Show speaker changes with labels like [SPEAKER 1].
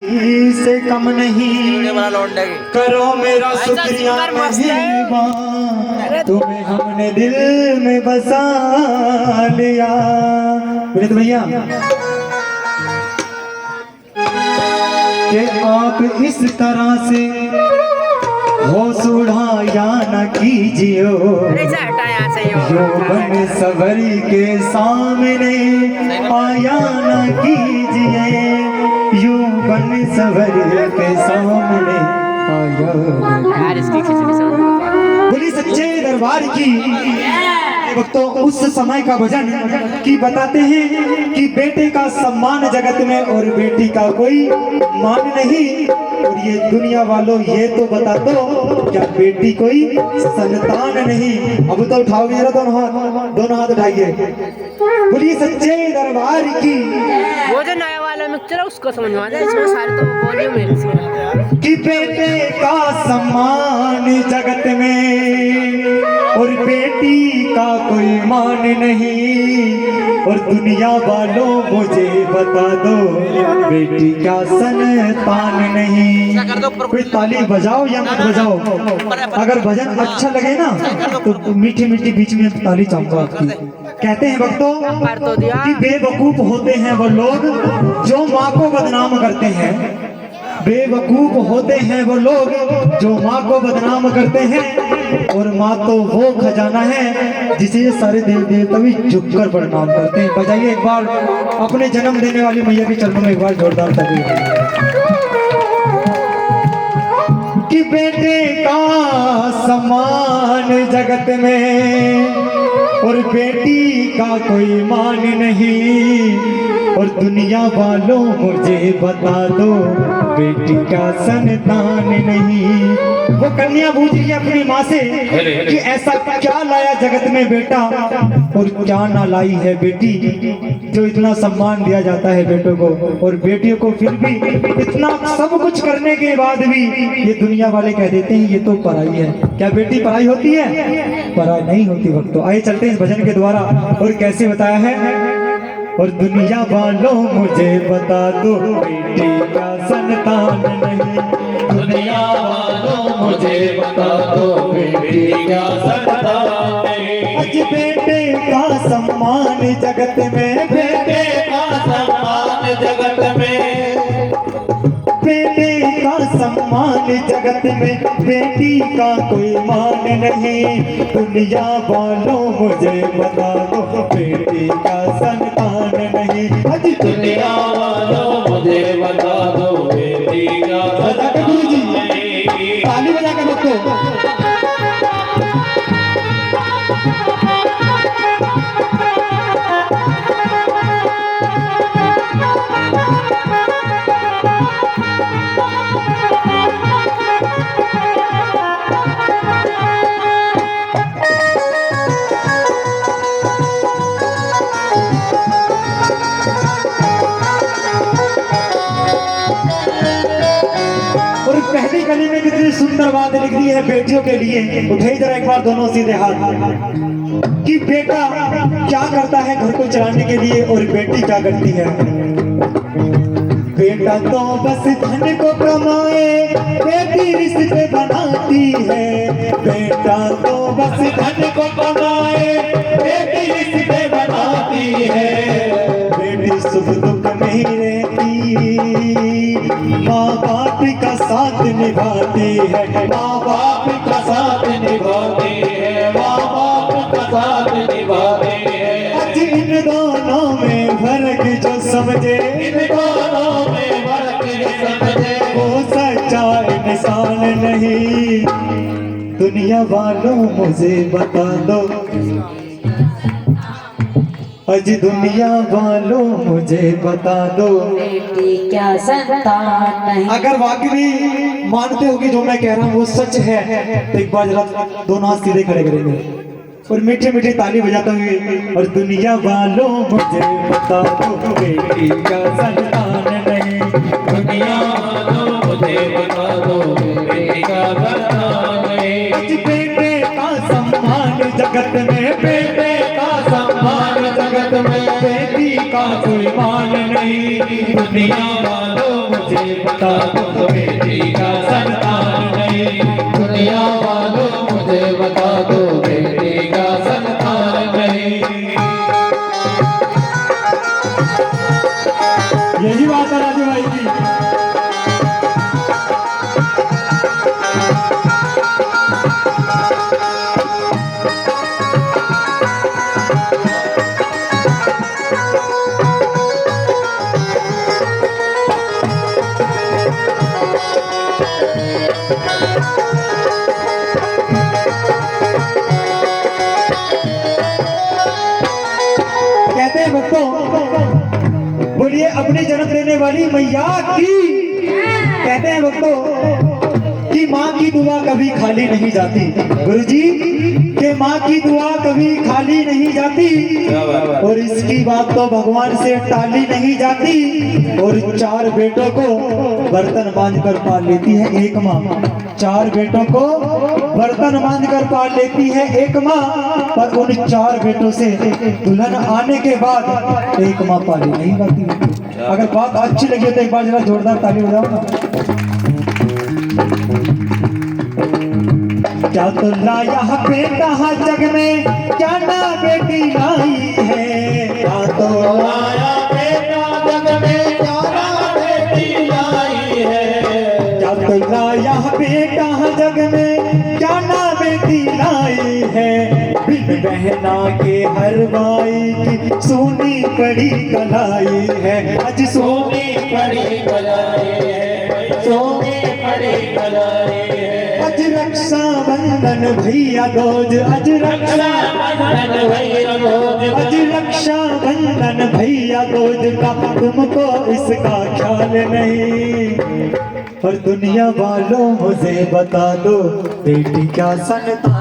[SPEAKER 1] से कम नहीं, करो मेरा शुक्रिया मेहरबान, तुम्हें हमने दिल में बसा लिया। विनीत भैया कि आप इस तरह से होश उड़ाया न कीजिए, यौवन सवरी के सामने आया न कीजिए, यौवन सवरी के सामने आया। बोली सच्चे दरबार की तो उस समय का भजन की बताते हैं कि बेटे का सम्मान जगत में और बेटी का कोई मान नहीं। और ये दुनिया वालों ये तो बता दो क्या बेटी कोई संतान नहीं। अब तो उठाओगे जरा दोनों हाथ उठाइए। बोलिए सच्चे दरबार की।
[SPEAKER 2] वो जो नया वाला मिक्सचर है उसको समझ में आ जाए, इसमें सारे तो वॉल्यूम है
[SPEAKER 1] कि बेटे का सम्मान जगत में और बेटी का कोई मान नहीं। और दुनिया वालों मुझे बता दो बेटी का संतान नहीं। कोई ताली बजाओ या मत बजाओ, अगर भजन अच्छा लगे ना तो मीठी मीठी बीच में ताली चाहूंगा आपकी। कहते हैं भक्तों कि बेवकूफ होते हैं वो लोग जो माँ को बदनाम करते हैं। बेवकूफ होते हैं वो लोग जो माँ को बदनाम करते हैं। और माँ तो वो खजाना है जिसे सारे देव देवता भी झुककर प्रणाम करते हैं। बजाइए एक बार अपने जन्म देने वाली मैया के चरणों में एक बार जोरदार ताली। कि बेटे का सम्मान जगत में और बेटी का कोई मान नहीं। और दुनिया वालों मुझे बता दो बेटी का संतान नहीं। वो कन्या पूछ रही है अपनी माँ से कि ऐसा क्या लाया जगत में बेटा और क्या ना लाई है बेटी, जो इतना सम्मान दिया जाता है बेटों को। और बेटियों को फिर भी इतना सब कुछ करने के बाद भी ये दुनिया वाले कह देते हैं ये तो पराई है। क्या बेटी पराई होती है? पराई नहीं होती। वक्त तो आइए चलते हैं इस भजन के द्वारा। और कैसे बताया है। और दुनिया वालों मुझे बता दो बेटी का संतान नहीं। दुनिया वालों मुझे बता दो बेटी का संतान नहीं। आज बेटे का सम्मान जगत में, बेटे का सम्मान जगत में, बेटे का सम्मान जगत में, बेटी का कोई मान नहीं। दुनिया वालों मुझे बता दो बेटी का संतान नहीं। आज दुनिया वालों मुझे बता दो बेटी का संतान नहीं। ताली बजा कर देखो। पहली कली में कितनी सुंदर बात लिख दी है बेटियों के लिए। उठाइए जरा एक बार दोनों सीधे हाथ कि बेटा क्या करता है घर को चलाने के लिए और बेटी क्या करती है। बेटा तो बस धन को कमाए, बेटी रिश्ते बनाती है। बेटा तो बस धन को कमाए, बेटी रिश्ते बनाती है। बेटी सुख दुख नहीं रहती, माँ बाप का साथ निभाती है। माँ बाप का साथ निभाती है, माँ बाप का साथ निभाती है। आज इन दोनों में फर्क जो समझे, इन दोनों में फर्क जो समझे, वो सच्चा इंसान नहीं। दुनिया वालों मुझे बता दो, आज दुनिया वालों मुझे बता दो
[SPEAKER 3] बेटी क्या संतान नहीं।
[SPEAKER 1] अगर वाकई मानते हो कि जो मैं कह रहा हूँ वो सच है तो एक बार जरा दोनों हाथ सीधे खड़े करेंगे और मीठे मीठे ताली बजाते हुए। और दुनिया वालों मुझे बता दो बेटी का संतान नहीं। दुनिया वालों मुझे बता दो बेटी का संतान नहीं। आज बेटे का सम्मान जगत में, बेटे का सम्मान जगत में, बेटी का कोई मान नहीं। दुनिया वालों मुझे बता दो बेटी का संतान नहीं।
[SPEAKER 4] दुनिया वालों मुझे बता दो बेटी का संतान नहीं।
[SPEAKER 1] यही बात है राजू भाई की। कहते हैं भक्तों, बोलिए अपने जन्म देने वाली मैया की। कहते हैं भक्तों कि माँ की दुआ कभी खाली नहीं जाती। गुरुजी के माँ की दुआ कभी खाली नहीं जाती, और इसकी बात तो भगवान से टाली नहीं जाती। और 4 बेटों को बर्तन बांध कर पाल लेती है एक माँ। 4 बेटों को बर्तन बांध कर पाल लेती है एक माँ, पर उन 4 बेटों से दुल्हन आने के बाद एक माँ पाली नहीं पाती। अगर बात अच्छी लगी तो एक बार जरा जोरदार ताली बजाओ ना। क्या तो लाया बेटा जग में, क्या ना बेटी लाई है। क्या तो
[SPEAKER 4] लाया बेटा जग में, क्या ना बेटी लाई है।
[SPEAKER 1] क्या तो लाया बेटा जग में, क्या ना बेटी लाई है। बिन बहना के हर माई की सोनी पड़ी कलाई है। आज सोनी
[SPEAKER 4] पड़ी कलाई है, सोने पड़ी कलाई है।
[SPEAKER 1] आज रक्षा बंधन भैया दोज, आज रक्षा
[SPEAKER 4] बंधन भैया दोज,
[SPEAKER 1] आज रक्षा बंधन भैया दोज का तुमको इसका ख्याल नहीं। और दुनिया वालों मुझे बता दो बेटी क्या संतान।